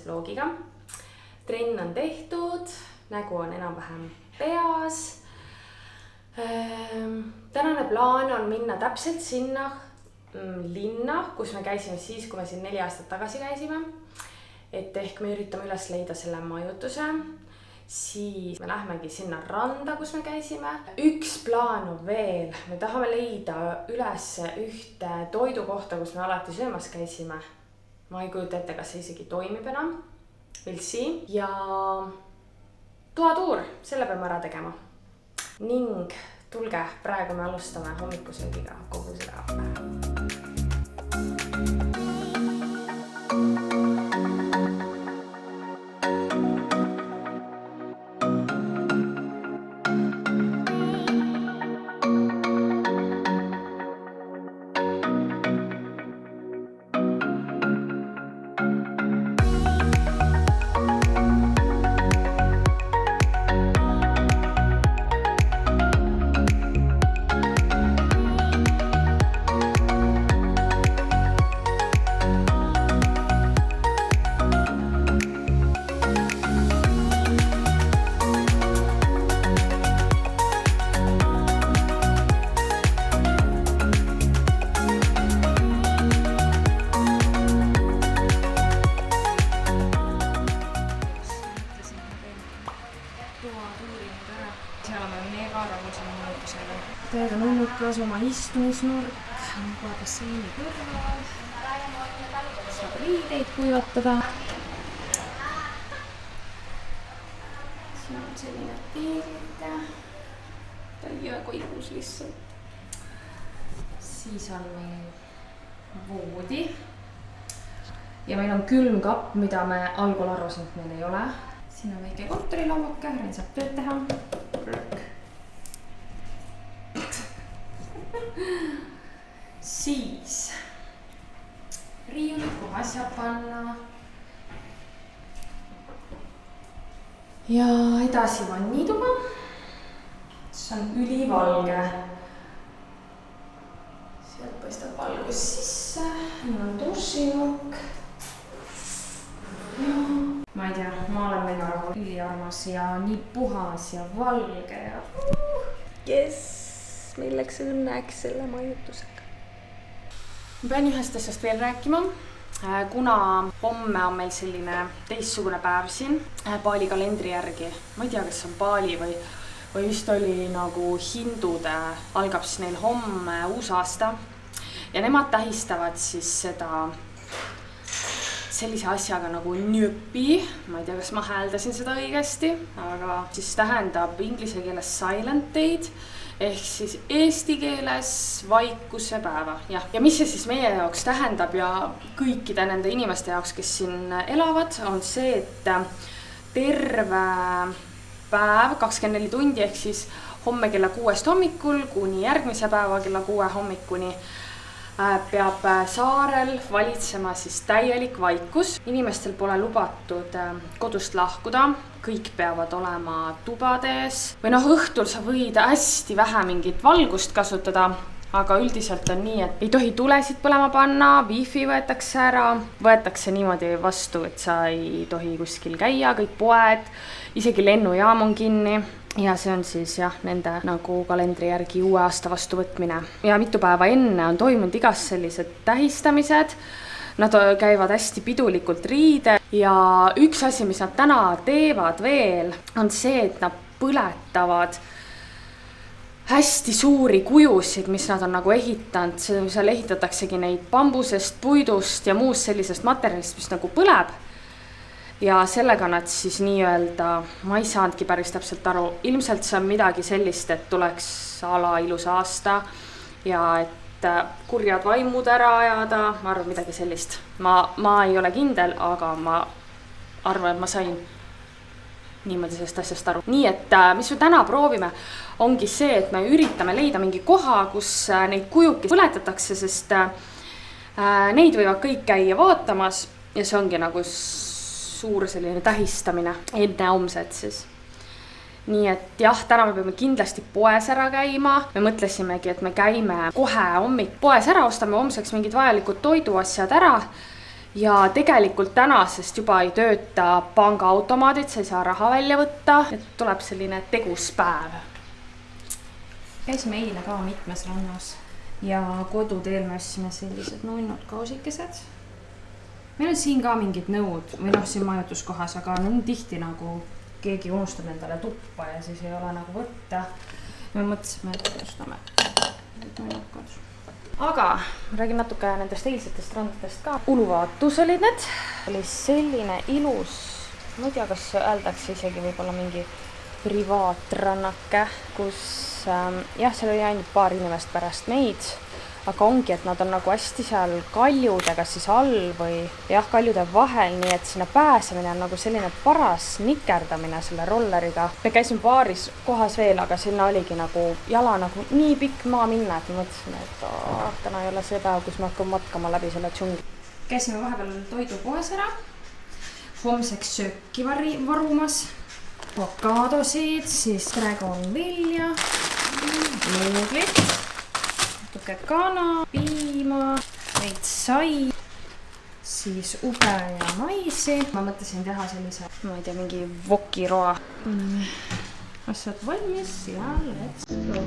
vloogiga. Trenn on tehtud, nägu on enam-vähem peas. Tänane plaan on minna täpselt sinna linna, kus me käisime siis, kui me siin 4 aastat tagasi käisime. Et ehk me üritame üles leida selle majutuse. Siis me lähmegi sinna randa, kus me käisime. Üks plaan on veel. Me tahame leida üles ühte toidukohta, kus me alati söömas käisime. Ma ei kujuta ette, kas see isegi toimib enam. We'll see. Ja toatuur, selle peame ära tegema. Ning tulge, praegu me alustame hommikusöögiga kogu seda päeva. Teed on ullukas oma istumisnurk, juba basseini kõrval. Saab riideid kuivatada. Siin on selline teelike. Ta ei jää koigus lihtsalt. Siis on meil voodi. Ja meil on külmkapp, mida me algul arvasin, et meil ei ole. Siin on väike kontorilauake, Ren saab tööd teha. Siis riiulid, kuhu asjad panna. Ja edasi vannituba. See on ülivalge. Sealt paistab valgus sisse. Meil on dušinurk. Ma ei tea, ma olen mega rahul. Üliarmas ja nii puhas ja valge ja yes! Meil läks õnneks selle majutusega. Ma pean ühest asjast veel rääkima, kuna homme on meil selline teistsugune päev siin Bali kalendri järgi. Ma ei tea, kas on Bali või vist oli nagu hindude, algab siis neil homme uus aasta. Ja nemad tähistavad siis seda sellise asjaga nagu njöpi. Ma ei tea, kas ma hääldasin seda õigesti, aga siis tähendab inglise keeles silent day'd. Ehk siis eesti keeles vaikuse päeva. Ja mis see siis meie jaoks tähendab ja kõikide nende inimeste jaoks, kes siin elavad, on see, et terve päev, 24 tundi, ehk siis homme kella 6 hommikul kuni järgmise päeva kella 6 hommikuni peab saarel valitsema siis täielik vaikus. Inimestel pole lubatud kodust lahkuda. Kõik peavad olema tubades. Või õhtul sa võid hästi vähe mingit valgust kasutada, aga üldiselt on nii, et ei tohi tulesid põlema panna, wifi võetakse ära, võetakse niimoodi vastu, et sa ei tohi kuskil käia, kõik poed, isegi lennujaam on kinni. Ja see on siis nende nagu kalendri järgi uue aasta vastuvõtmine. Ja mitu päeva enne on toimunud igas sellised tähistamised. Nad käivad hästi pidulikult riide ja üks asi, mis nad täna teevad veel, on see, et nad põletavad hästi suuri kujusid, mis nad on nagu ehitanud. Seal ehitataksegi neid bambusest, puidust ja muust sellisest materjalist, mis nagu põleb. Ja sellega nad siis nii-öelda, ma ei saanudki päris täpselt aru, ilmselt see on midagi sellist, et tuleks ala ilus aasta ja et kurjad vaimud ära ajada, ma arvan midagi sellist. Ma ei ole kindel, aga ma arvan, et ma sain niimoodi sellest asjast aru. Nii et mis me täna proovime, ongi see, et me üritame leida mingi koha, kus neid kujuki põletatakse, sest neid võivad kõik käia vaatamas ja see ongi nagu suur selline tähistamine enne homset siis. Nii et jah, täna me peame kindlasti poes ära käima. Me mõtlesimegi, et me käime kohe hommik poes ära, ostame homseks mingid vajalikud toiduasjad ära ja tegelikult tänasest juba ei tööta pangaautomaadid, sa ei saa raha välja võtta, et tuleb selline tegus päev. Käisime eile ka mitmes rannas ja koduteel me ostsime sellised nunnud kausikesed. Meil on siin ka mingid nõud või siin majutuskohas, aga on tihti nagu keegi unustab endale tuppa ja siis ei ole nagu võtta. Me mõtlesime, et ostame need nunnud kodus. Aga räägin natuke nendest eilsetest randadest ka. Uluvaatus olid need. Oli selline ilus, ma ei tea, kas öeldakse isegi võib-olla mingi privaatrannake, kus jah, seal oli ainult paar inimest pärast meid, aga ongi, et nad on nagu hästi seal kaljudega siis all või jah, kaljude vahel, nii et sinna pääsemine on nagu selline paras nikerdamine selle rolleriga. Me käisime paaris kohas veel, aga sinna oligi nagu jala nagu nii pikk maa minna, et me mõtlesime, et täna ei ole see päev, kus me hakkame matkama läbi selle džungli. Käisime vahepeal toidupoes ära, homseks sööki varumas, avokaadosid, siis dragonvilja, nuudlit, natuke kana, piima, veits sai, siis ube ja maisi. Ma mõtlesin teha sellise, ma ei tea, mingi vokiroa. Paneme asjad valmis ja let's go.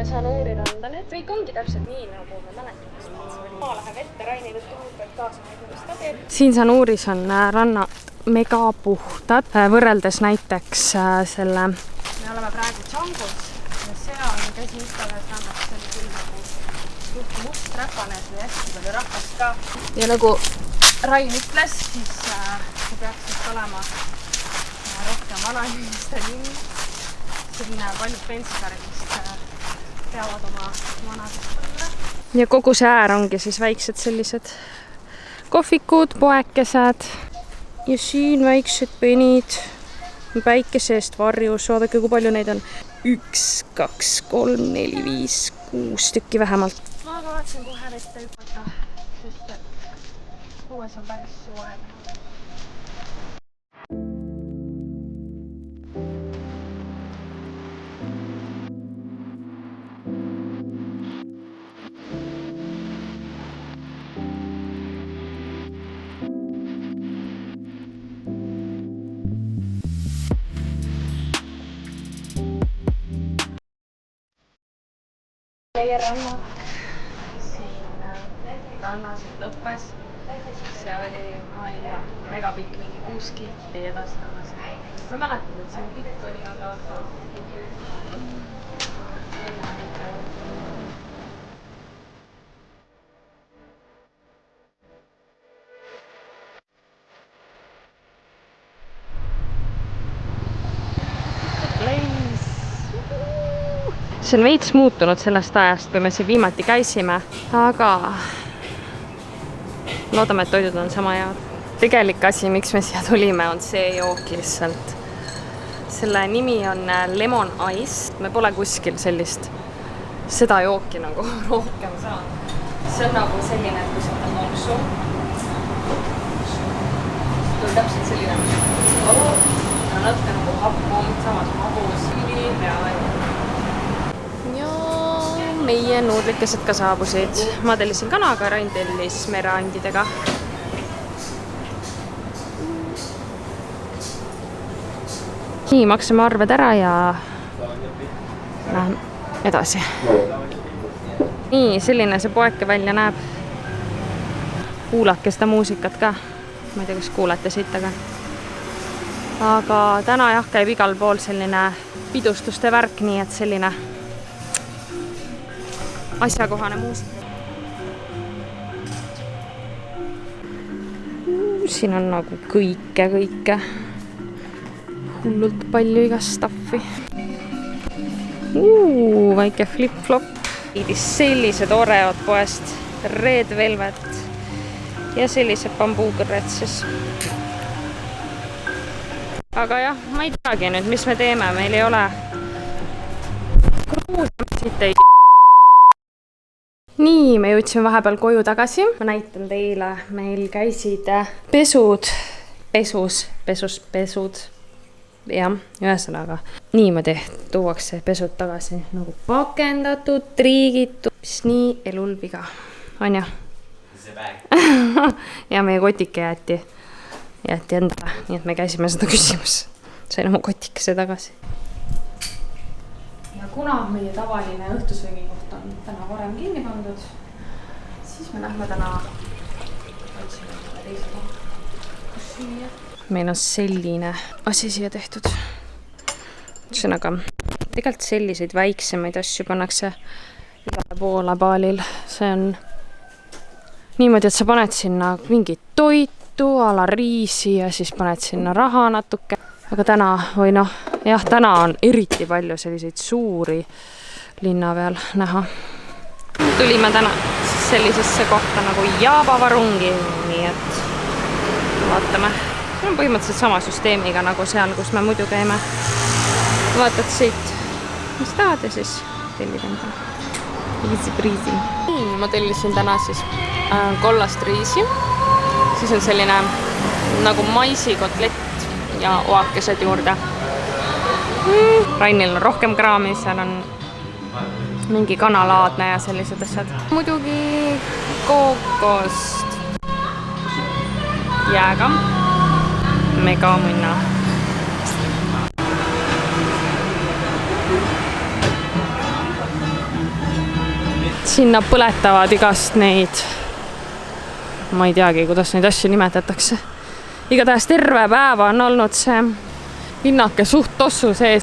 Sanuuri randa nüüd. Kõik ongi täpselt nii, nagu me mäletame. Maa läheb ette, Raini võtta huuped kaasa, kuidas ta teeb. Siin Sanuuris on rannad mega puhtad, võrreldes näiteks selle... Me oleme praegu Džangus ja seal käsi istaves rannast, see oli küll nagu must räpanes või hästi palju rahvast ka. Ja nagu Rain ütles, siis see peaks just olema rohkem vanainimeste linn. Selline paljud pensionärid peavad oma vanadest põlve. Ja kogu see äär ongi siis väiksed sellised kohvikud, poekesed ja siin väiksed penid päikese eest varjus. Vaadake, kui palju neid on. 1, 2, 3, 4, 5, 6 tükki vähemalt. Ma kavatsen kohe vette hüpata, sest et õues on päris soe. Meie rannad siin rannaselt lõppes. See oli mega pikk, mingi 6 kilti edastamas. Ma mäletan, et see pikk oli, aga... See on veits muutunud sellest ajast, kui me siin viimati käisime, aga loodame, et toidud on sama head. Tegelik asi, miks me siia tulime, on see jook lihtsalt. Selle nimi on Lemon Ice. Me pole kuskil sellist seda jooki nagu rohkem saanud. See on nagu selline, et kui sa võtad nonksu. See on täpselt selline, natuke nagu happu, samas magus, ja meie nuudlikesed ka saabusid. Ma tellisin kanaga, Rain tellis mereandidega. Nii, maksame arved ära ja lähen edasi. Nii, selline see poeke välja näeb. Kuulake seda muusikat ka. Ma ei tea, kas kuulete siit, aga täna jah, käib igal pool selline pidustuste värk, nii et selline asjakohane muusika. siin on nagu kõike. Hullult palju igast staffi. Väike flip-flop. Sellised Oreod poest. Red Velvet. Ja sellised bambuukõrred siis. Aga jah, ma ei teagi nüüd, mis me teeme. Meil ei ole kruusamist ei. Nii, me jõudsime vahepeal koju tagasi. Ma näitan teile, meil käisid pesud. Jah, ühesõnaga. Niimoodi tuuakse pesud tagasi. Nagu pakendatud, triigitud. Mis nii elul viga. On jah? Ja meie kotike jäeti endale. Nii et me käisime seda küsimus. Sain oma kotikese tagasi. Ja kuna meie tavaline õhtusöögi koht on täna varem kinni pandud, siis me lähme täna otsime teise koha, kus süüa. Meil on selline asi siia tehtud. Ühesõnaga, tegelikult selliseid väiksemaid asju pannakse igale poole paalil. See on niimoodi, et sa paned sinna mingit toitu, ala riisi ja siis paned sinna raha natuke. Aga täna, või noh, jah, täna on eriti palju selliseid suuri linna peal näha. Tulime täna sellisesse kohta nagu Jaabavarungi, nii et vaatame. See on põhimõtteliselt sama süsteemiga nagu seal, kus me muidu käime. Vaatad siit, mis tahad ja siis tellid enda. Easy breezy. Ma tellisin täna siis kollast riisi. Siis on selline nagu maisikotlett ja oakesed juurde. Rainil on rohkem kraami, seal on mingi kanalaadne ja sellised asjad. Muidugi kookost jääga. Mega munna. Sinna põletavad igast neid, ma ei teagi, kuidas neid asju nimetatakse. Igatahes terve päeva on olnud see linnake suht tossu sees.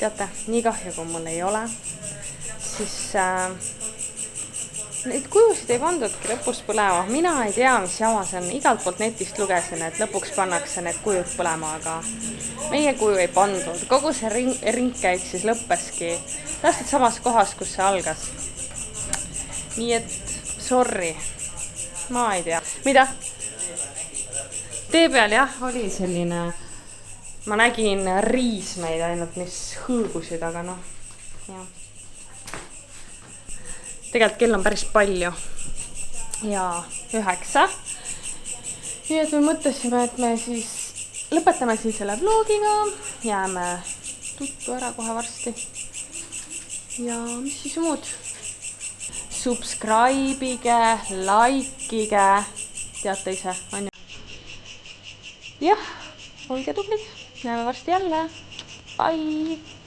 Teate, nii kahju kui mul ei ole, siis neid kujusid ei pandudki lõpus põlema. Mina ei tea, mis jama see on. Igalt poolt netist lugesin, et lõpuks pannakse need kujud põlema, aga meie kuju ei pandud. Kogu see ringkäik siis lõppeski täpselt samas kohas, kus see algas. Nii et, sorry. Ma ei tea. Mida? Tee peal jah, oli selline... Ma nägin riismeid ainult, mis hõõgusid, aga noh, jah. Tegelikult kell on päris palju ja 9. Nii et me mõtlesime, et me siis lõpetame siin selle vlogiga, jääme tuttu ära kohe varsti. Ja mis siis muud? Subscribe'ige, like'ige, teate ise, on ju? Jah, olge tublid. Näeme varsti jälle. Bye!